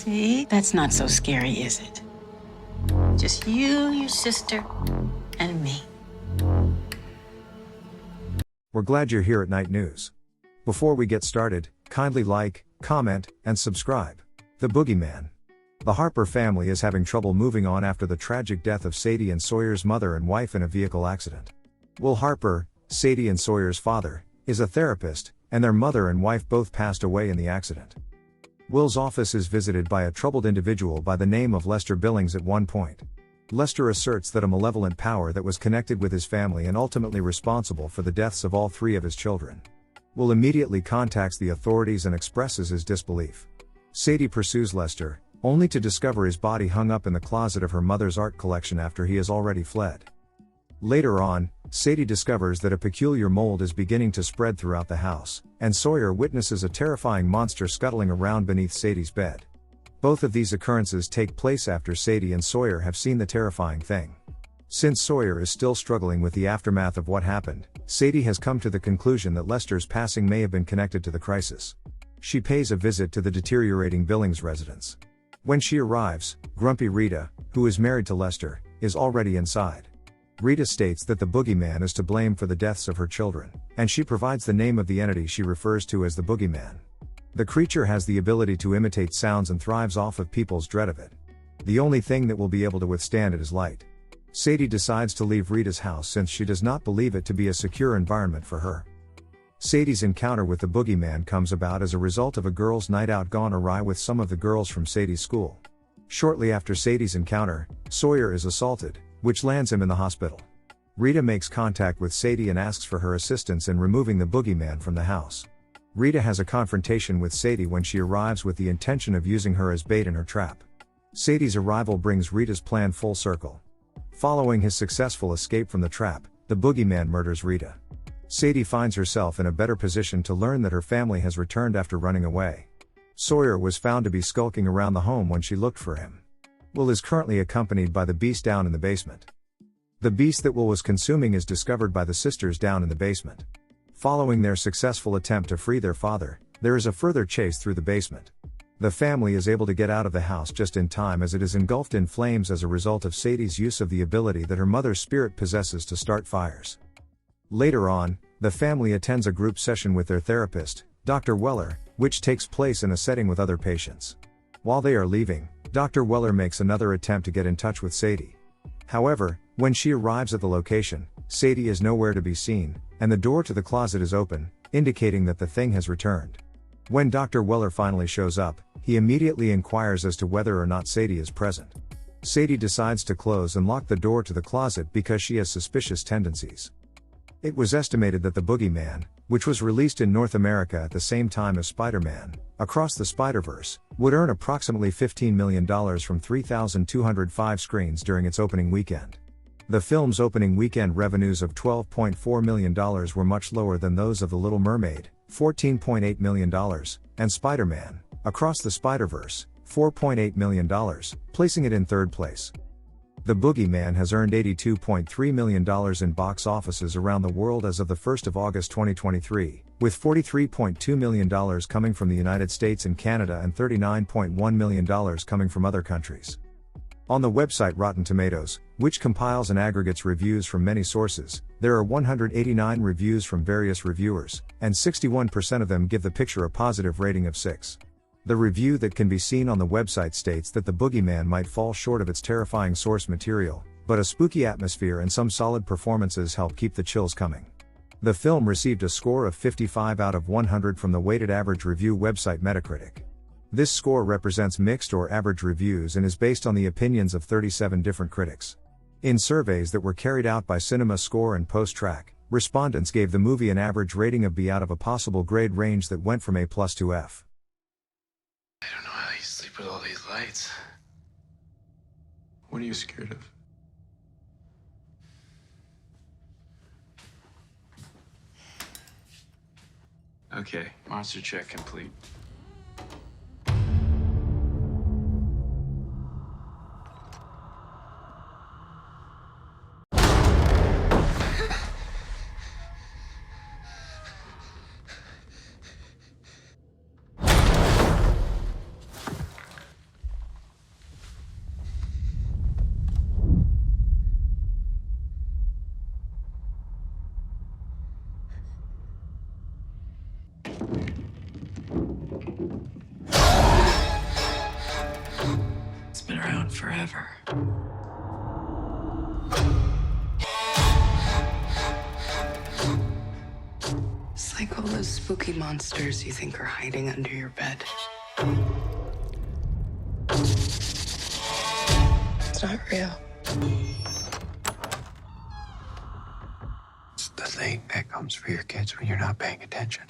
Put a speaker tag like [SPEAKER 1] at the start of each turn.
[SPEAKER 1] See, that's not so scary, is it? Just you, your sister, and me.
[SPEAKER 2] We're glad you're here at Night News. Before we get started, kindly like, comment, and subscribe. The Boogeyman. The Harper family is having trouble moving on after the tragic death of Sadie and Sawyer's mother and wife in a vehicle accident. Will Harper, Sadie and Sawyer's father, is a therapist, and their mother and wife both passed away in the accident. Will's office is visited by a troubled individual by the name of Lester Billings at one point. Lester asserts that a malevolent power that was connected with his family and ultimately responsible for the deaths of all three of his children. Will immediately contacts the authorities and expresses his disbelief. Sadie pursues Lester, only to discover his body hung up in the closet of her mother's art collection after he has already fled. Later on, Sadie discovers that a peculiar mold is beginning to spread throughout the house, and Sawyer witnesses a terrifying monster scuttling around beneath Sadie's bed. Both of these occurrences take place after Sadie and Sawyer have seen the terrifying thing. Since Sawyer is still struggling with the aftermath of what happened, Sadie has come to the conclusion that Lester's passing may have been connected to the crisis. She pays a visit to the deteriorating Billings residence. When she arrives, grumpy Rita, who is married to Lester, is already inside. Rita states that the Boogeyman is to blame for the deaths of her children, and she provides the name of the entity she refers to as the Boogeyman. The creature has the ability to imitate sounds and thrives off of people's dread of it. The only thing that will be able to withstand it is light. Sadie decides to leave Rita's house since she does not believe it to be a secure environment for her. Sadie's encounter with the Boogeyman comes about as a result of a girls' night out gone awry with some of the girls from Sadie's school. Shortly after Sadie's encounter, Sawyer is assaulted, which lands him in the hospital. Rita makes contact with Sadie and asks for her assistance in removing the Boogeyman from the house. Rita has a confrontation with Sadie when she arrives with the intention of using her as bait in her trap. Sadie's arrival brings Rita's plan full circle. Following his successful escape from the trap, the Boogeyman murders Rita. Sadie finds herself in a better position to learn that her family has returned after running away. Sawyer was found to be skulking around the home when she looked for him. Will is currently accompanied by the beast down in the basement. The beast that Will was consuming is discovered by the sisters down in the basement. Following their successful attempt to free their father, there is a further chase through the basement. The family is able to get out of the house just in time as it is engulfed in flames as a result of Sadie's use of the ability that her mother's spirit possesses to start fires. Later on, the family attends a group session with their therapist, Dr. Weller, which takes place in a setting with other patients. While they are leaving, Dr. Weller makes another attempt to get in touch with Sadie. However, when she arrives at the location, Sadie is nowhere to be seen, and the door to the closet is open, indicating that the thing has returned. When Dr. Weller finally shows up, he immediately inquires as to whether or not Sadie is present. Sadie decides to close and lock the door to the closet because she has suspicious tendencies. It was estimated that the Boogeyman, which was released in North America at the same time as Spider-Man, Across the Spider-Verse, would earn approximately $15 million from 3,205 screens during its opening weekend. The film's opening weekend revenues of $12.4 million were much lower than those of The Little Mermaid, $14.8 million, and Spider-Man, Across the Spider-Verse, $4.8 million, placing it in third place. The Boogeyman has earned $82.3 million in box offices around the world as of the 1st of August 2023, with $43.2 million coming from the United States and Canada and $39.1 million coming from other countries. On the website Rotten Tomatoes, which compiles and aggregates reviews from many sources, there are 189 reviews from various reviewers, and 61% of them give the picture a positive rating of 6. The review that can be seen on the website states that the Boogeyman might fall short of its terrifying source material, but a spooky atmosphere and some solid performances help keep the chills coming. The film received a score of 55 out of 100 from the weighted average review website Metacritic. This score represents mixed or average reviews and is based on the opinions of 37 different critics. In surveys that were carried out by Cinema Score and Post Track, respondents gave the movie an average rating of B out of a possible grade range that went from A+ to F.
[SPEAKER 3] I don't know how you sleep with all these lights. What are you scared of? Okay, monster check complete.
[SPEAKER 1] It's been around forever. It's like all those spooky monsters you think are hiding under your bed. It's not real.
[SPEAKER 3] It's the thing that comes for your kids when you're not paying attention.